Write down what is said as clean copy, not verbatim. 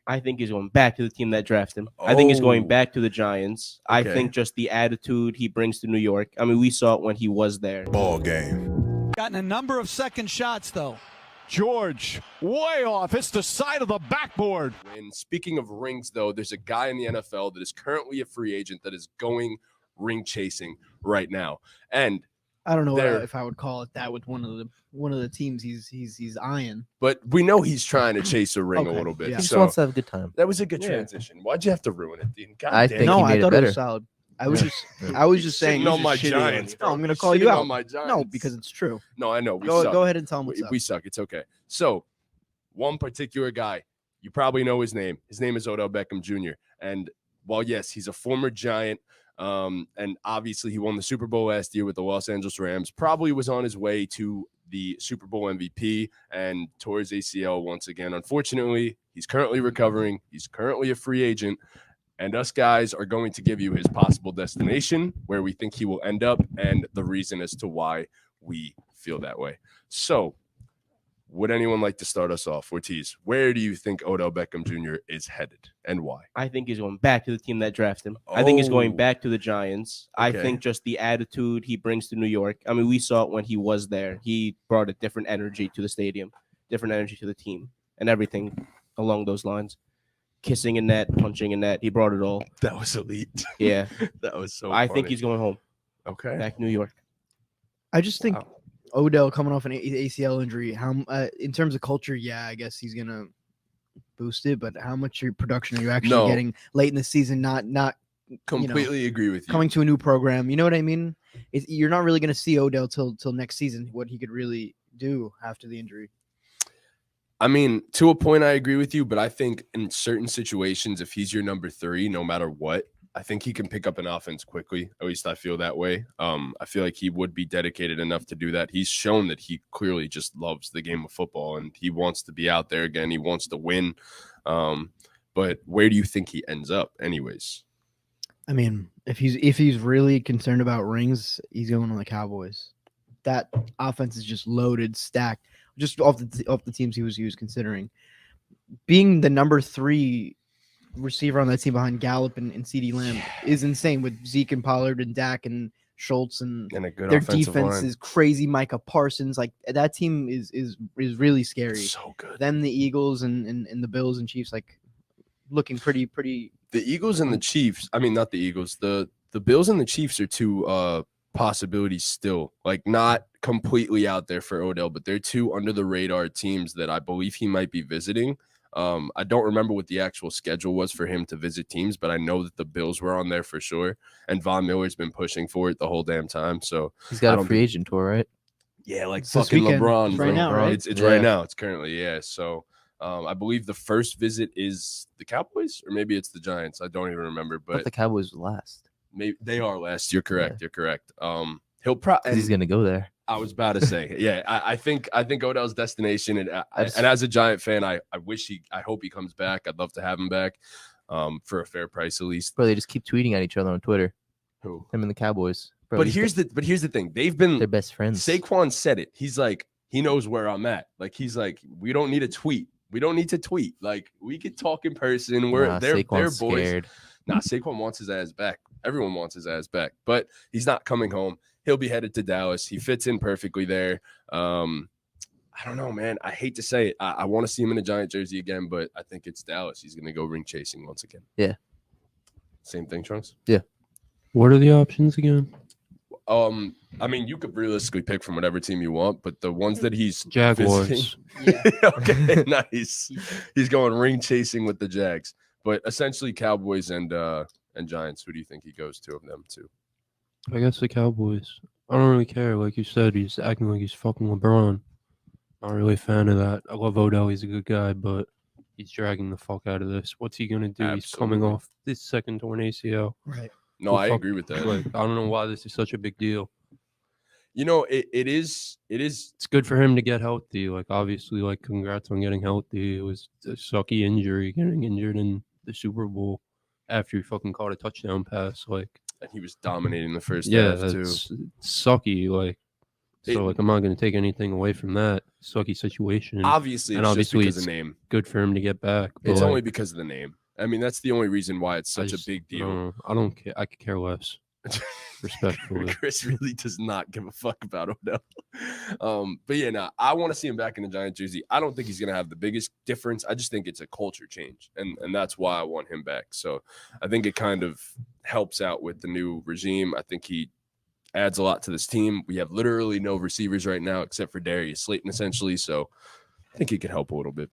I think he's going back to the team that drafted him. Oh. I think he's going back to the Giants. Okay. I think just the attitude he brings to New York. I mean, we saw it when he was there. BallGame. Gotten a number of second shots, though. George, way off. Hits the side of the backboard. And speaking of rings, though, there's a guy in the NFL that is currently a free agent that is going ring chasing right now. And I don't know if I would call it that with one of the teams he's eyeing. But we know he's trying to chase a ring a Okay, little bit. yeah. He just So wants to have a good time. that was a good Yeah. transition. Why'd you have to ruin it, Dean? God I damn. think No, he I made it thought it better. was solid. I was just saying. Shitting on my shitting Giants. on No, I'm bro. gonna call you Shitting out. on my Giants. No, because it's true. No, I know. We Go suck. ahead and tell him what's up. We suck. It's okay. So, one particular guy, you probably know his name. His name is Odell Beckham Jr. And while, yes, he's a former Giant, and obviously he won the Super Bowl last year with the Los Angeles Rams, probably was on his way to the Super Bowl MVP and tore his ACL once again. Unfortunately, he's currently recovering. He's currently a free agent. And us guys are going to give you his possible destination, where we think he will end up, and the reason as to why we feel that way. So, would anyone like to start us off? Ortiz, where do you think Odell Beckham Jr. is headed and why? I think he's going back to the team that drafted him. I think he's Oh. going back to the Giants. I Okay. think just the attitude he brings to New York. I mean, we saw it when he was there. He brought a different energy to the stadium, different energy to the team, and everything along those lines. Kissing a net, punching a net. He brought it all. That was elite. Yeah. That was so I think funny. he's going home, Okay. back to New York. I just think Wow. Odell coming off an ACL injury, in terms of culture, yeah, I guess he's gonna boost it. But how much production are you actually No. getting late in the season? Not Completely agree with you. coming to a new program. You know what I mean? You're not really gonna see Odell till next season. What he could really do after the injury. I mean, to a point, I agree with you, but I think in certain situations, if he's your number 3, no matter what, I think he can pick up an offense quickly. At least I feel that way. I feel like he would be dedicated enough to do that. He's shown that he clearly just loves the game of football and he wants to be out there again. He wants to win. But where do you think he ends up anyways? I mean, if he's really concerned about rings, he's going to the Cowboys. That offense is just loaded, stacked, just off the teams he was considering. Being the number 3 receiver on that team behind Gallup and CeeDee Lamb is insane with Zeke and Pollard and Dak and Schultz and And a good their offensive defense line. is crazy. Micah Parsons, like that team is really scary. So good. Then the Eagles and the Bills and Chiefs like looking pretty. The Eagles and the Chiefs, I mean, not the Eagles, the Bills and the Chiefs are two possibilities still, like not completely out there for Odell, but they're 2 under the radar teams that I believe he might be visiting. I don't remember what the actual schedule was for him to visit teams, but I know that the Bills were on there for sure. And Von Miller's been pushing for it the whole damn time. So He's I got a don't free think- agent tour, right? yeah, like It's this fucking weekend. LeBron. It's right bro. now, right? It's Yeah. right now. It's currently, yeah. So I believe the first visit is the Cowboys, or maybe it's the Giants. I don't even remember, But but the Cowboys were last. maybe they are last. You're correct. Yeah. You're correct. He'll probably. 'Cause he's gonna go there. I was about to say, yeah. I think Odell's destination, and as a Giant fan, I hope he comes back. I'd love to have him back, for a fair price at least. Bro, they just keep tweeting at each other on Twitter. Who? Him and the Cowboys. Bro, But here's the thing. They've been they're best friends. Saquon said it. He's like, he knows where I'm at. Like, he's like, we don't need a tweet. We don't need to tweet. Like, we could talk in person. They're Saquon's boys. scared. Nah, Saquon wants his ass back. Everyone wants his ass back, but he's not coming home. He'll be headed to Dallas. He fits in perfectly there. I don't know, man. I hate to say it. I want to see him in a Giant jersey again, but I think it's Dallas. He's going to go ring chasing once again. Yeah. Same thing, Trunks? What are the options again? I mean, you could realistically pick from whatever team you want, but the ones that he's Jaguars. visiting- okay, nice. He's going ring chasing with the Jags, but essentially Cowboys and Giants. Who do you think he goes to of them two? I guess the Cowboys. I don't really care. Like you said, he's acting like he's fucking LeBron. Not really a fan of that. I love Odell. He's a good guy, but he's dragging the fuck out of this. What's he gonna do? He's coming Absolutely. off this second torn ACL. Right. No, Who I fuck- agree with that. Like, I don't know why this is such a big deal. You know, it is. It's good for him to get healthy. Like, obviously, like, congrats on getting healthy. It was a sucky injury, getting injured in the Super Bowl after he fucking caught a touchdown pass. Like, And he was dominating the first yeah, half too. that's sucky. Like, so, like, I'm not going to take anything away from that. sucky situation. Obviously, And it's obviously just because it's of name. good for him to get back. It's but only because of the name. I mean, that's the only reason why it's I such a just- big deal. I don't care. I could care less. Respectfully. Chris really does not give a fuck about Odell. But yeah, nah, I want to see him back in the Giant jersey. I don't think he's gonna have the biggest difference. I just think it's a culture change, and that's why I want him back. So I think it kind of helps out with the new regime. I think he adds a lot to this team. We have literally no receivers right now except for Darius Slayton, essentially. So I think he could help a little bit.